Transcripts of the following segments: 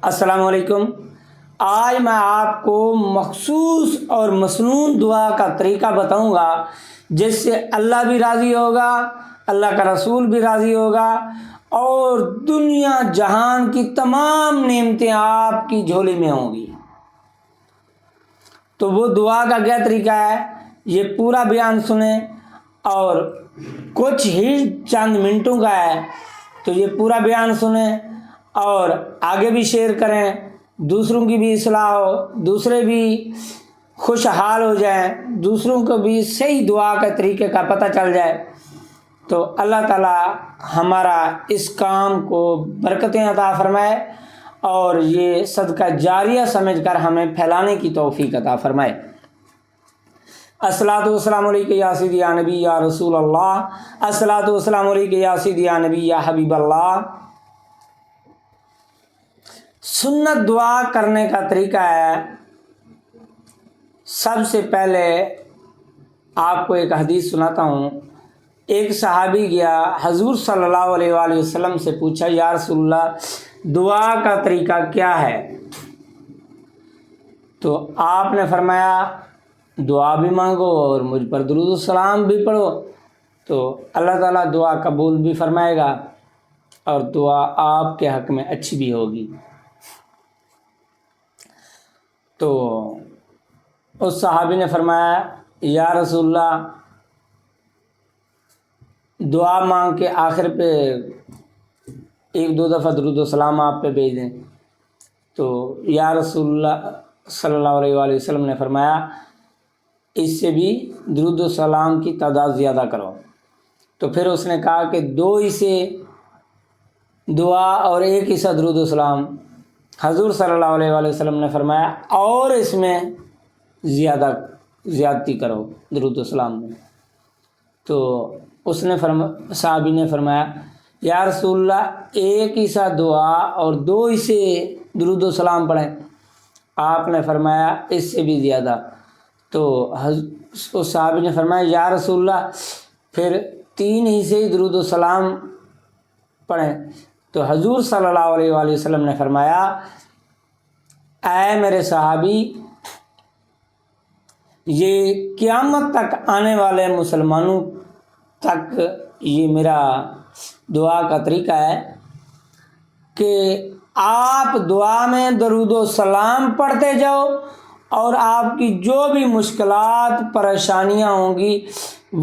السلام علیکم۔ آج میں آپ کو مخصوص اور مسنون دعا کا طریقہ بتاؤں گا جس سے اللہ بھی راضی ہوگا، اللہ کا رسول بھی راضی ہوگا اور دنیا جہان کی تمام نعمتیں آپ کی جھولی میں ہوں گی۔ تو وہ دعا کا کیا طریقہ ہے، یہ پورا بیان سنیں اور کچھ ہی چند منٹوں کا ہے، تو یہ پورا بیان سنیں اور آگے بھی شیئر کریں، دوسروں کی بھی اصلاح ہو، دوسرے بھی خوشحال ہو جائیں، دوسروں کو بھی صحیح دعا کے طریقے کا پتہ چل جائے۔ تو اللہ تعالی ہمارا اس کام کو برکتیں عطا فرمائے اور یہ صدقہ جاریہ سمجھ کر ہمیں پھیلانے کی توفیق عطا فرمائے۔ الصلاۃ والسلام علیک یا سیدی یا نبی یا رسول اللہ، الصلاۃ والسلام علیک یا سیدی یا نبی یا حبیب اللہ۔ سنت دعا کرنے کا طریقہ ہے، سب سے پہلے آپ کو ایک حدیث سناتا ہوں۔ ایک صحابی گیا حضور صلی اللہ علیہ وآلہ وسلم سے پوچھا، یا رسول اللہ دعا کا طریقہ کیا ہے؟ تو آپ نے فرمایا دعا بھی مانگو اور مجھ پر درود السلام بھی پڑھو، تو اللہ تعالیٰ دعا قبول بھی فرمائے گا اور دعا آپ کے حق میں اچھی بھی ہوگی۔ تو اس صحابی نے فرمایا، یا رسول اللہ دعا مانگ کے آخر پہ ایک دو دفعہ درود السلام آپ پہ بھیج دیں۔ تو یا رسول اللہ صلی اللہ علیہ وآلہ وسلم نے فرمایا اس سے بھی درود السلام کی تعداد زیادہ کرو۔ تو پھر اس نے کہا کہ 2 حصے دعا اور 1 حصہ درود السلام۔ حضور صلی اللہ علیہ وآلہ وسلم نے فرمایا اور اس میں زیادتی کرو درود السلام میں۔ تو اس نے صحابی نے فرمایا یا رسول اللہ 1 حصہ دعا اور 2 حصے درود السلام پڑھیں۔ آپ نے فرمایا اس سے بھی زیادہ۔ تو اس صحابی نے فرمایا یا رسول اللہ پھر 3 حصے درود السلام پڑھیں۔ تو حضور صلی اللہ علیہ وآلہ وسلم نے فرمایا اے میرے صحابی، یہ قیامت تک آنے والے مسلمانوں تک یہ میرا دعا کا طریقہ ہے کہ آپ دعا میں درود و سلام پڑھتے جاؤ اور آپ کی جو بھی مشکلات پریشانیاں ہوں گی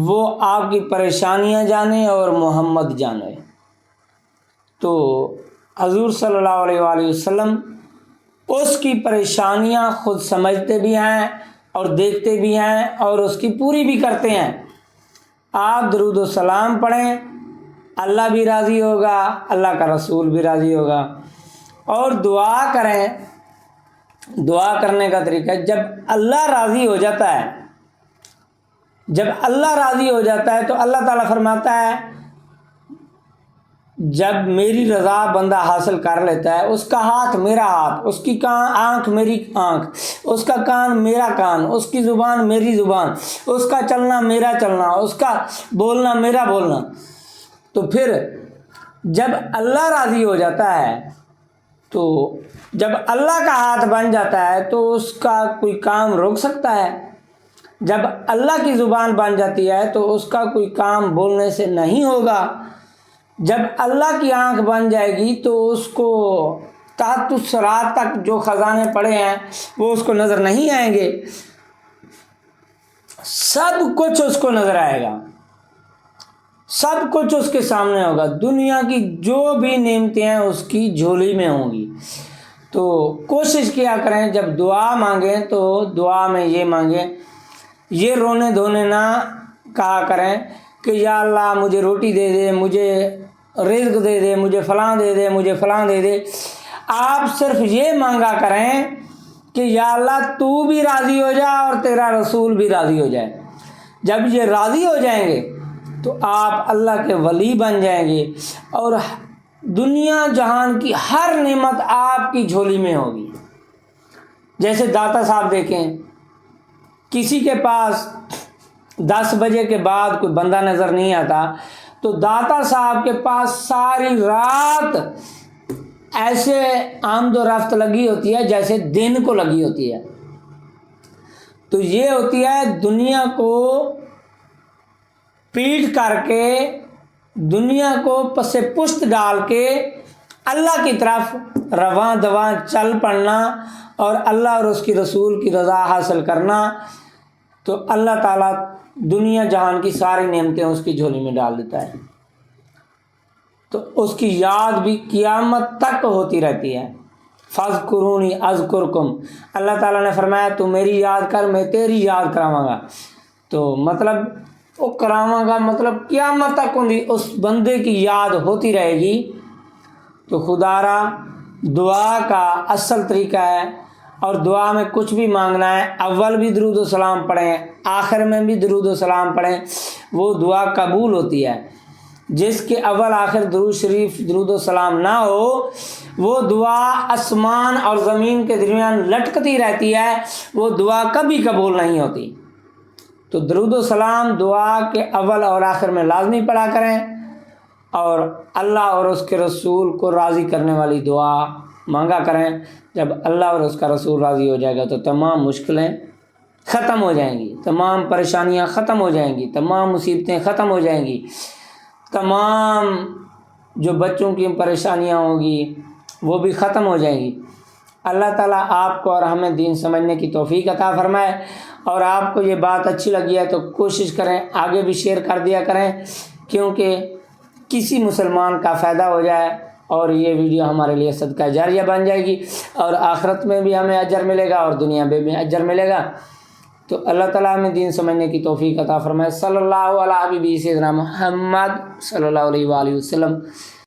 وہ آپ کی پریشانیاں جانے اور محمد جانے۔ تو حضور صلی اللہ علیہ وآلہ وسلم اس کی پریشانیاں خود سمجھتے بھی ہیں اور دیکھتے بھی ہیں اور اس کی پوری بھی کرتے ہیں۔ آپ درود و سلام پڑھیں، اللہ بھی راضی ہوگا، اللہ کا رسول بھی راضی ہوگا۔ اور دعا کریں، دعا کرنے کا طریقہ ہے جب اللہ راضی ہو جاتا ہے، جب اللہ راضی ہو جاتا ہے تو اللہ تعالیٰ فرماتا ہے جب میری رضا بندہ حاصل کر لیتا ہے، اس کا ہاتھ میرا ہاتھ، اس کی آنکھ میری آنکھ، اس کا کان میرا کان، اس کی زبان میری زبان، اس کا چلنا میرا چلنا، اس کا بولنا میرا بولنا۔ تو پھر جب اللہ راضی ہو جاتا ہے، تو جب اللہ کا ہاتھ بن جاتا ہے تو اس کا کوئی کام روک سکتا ہے؟ جب اللہ کی زبان بن جاتی ہے تو اس کا کوئی کام بولنے سے نہیں ہوگا۔ جب اللہ کی آنکھ بن جائے گی تو اس کو تحت الصراط تک جو خزانے پڑے ہیں وہ اس کو نظر نہیں آئیں گے، سب کچھ اس کو نظر آئے گا، سب کچھ اس کے سامنے ہوگا، دنیا کی جو بھی نعمتیں ہیں اس کی جھولی میں ہوں گی۔ تو کوشش کیا کریں جب دعا مانگیں تو دعا میں یہ مانگیں، یہ رونے دھونے نہ کہا کریں کہ یا اللہ مجھے روٹی دے دے، مجھے رزق دے دے، مجھے فلاں دے دے، مجھے فلاں دے دے۔ آپ صرف یہ مانگا کریں کہ یا اللہ تو بھی راضی ہو جا اور تیرا رسول بھی راضی ہو جائے۔ جب یہ راضی ہو جائیں گے تو آپ اللہ کے ولی بن جائیں گے اور دنیا جہان کی ہر نعمت آپ کی جھولی میں ہوگی۔ جیسے داتا صاحب دیکھیں، کسی کے پاس 10 بجے کے بعد کوئی بندہ نظر نہیں آتا تو داتا صاحب کے پاس ساری رات ایسے آمد و رفت لگی ہوتی ہے جیسے دن کو لگی ہوتی ہے. تو یہ ہوتی ہے دنیا کو پیٹ کر کے، دنیا کو پس پشت ڈال کے اللہ کی طرف رواں دواں چل پڑنا اور اللہ اور اس کی رسول کی رضا حاصل کرنا. تو اللہ تعالیٰ دنیا جہان کی ساری نعمتیں اس کی جھولی میں ڈال دیتا ہے. تو اس کی یاد بھی قیامت تک ہوتی رہتی ہے. فاذکرونی اذکرکم، اللہ تعالیٰ نے فرمایا تو میری یاد کر، میں تیری یاد کراواں گا. تو مطلب وہ کراواں گا مطلب قیامت تک اس بندے کی یاد ہوتی رہے گی. تو خدا را دعا کا اصل طریقہ ہے، اور دعا میں کچھ بھی مانگنا ہے اول بھی درود و سلام پڑھیں، آخر میں بھی درود و سلام پڑھیں، وہ دعا قبول ہوتی ہے. جس کے اول آخر درود شریف درود و سلام نہ ہو وہ دعا آسمان اور زمین کے درمیان لٹکتی رہتی ہے، وہ دعا کبھی قبول نہیں ہوتی. تو درود و سلام دعا کے اول اور آخر میں لازمی پڑھا کریں، اور اللہ اور اس کے رسول کو راضی کرنے والی دعا مانگا کریں. جب اللہ اور اس کا رسول راضی ہو جائے گا تو تمام مشکلیں ختم ہو جائیں گی، تمام پریشانیاں ختم ہو جائیں گی، تمام مصیبتیں ختم ہو جائیں گی، تمام جو بچوں کی پریشانیاں ہوں گی وہ بھی ختم ہو جائیں گی. اللہ تعالیٰ آپ کو اور ہمیں دین سمجھنے کی توفیق عطا فرمائے. اور آپ کو یہ بات اچھی لگی ہے تو کوشش کریں آگے بھی شیئر کر دیا کریں، کیونکہ کسی مسلمان کا فائدہ ہو جائے اور یہ ویڈیو ہمارے لیے صدقہ جاریہ بن جائے گی، اور آخرت میں بھی ہمیں اجر ملے گا اور دنیا میں بھی اجر ملے گا. تو اللہ تعالیٰ ہمیں دین سمجھنے کی توفیق عطا فرمائے. صلی اللہ علیہ حبیبی سیدنا محمد صلی اللہ علیہ وآلہ وسلم.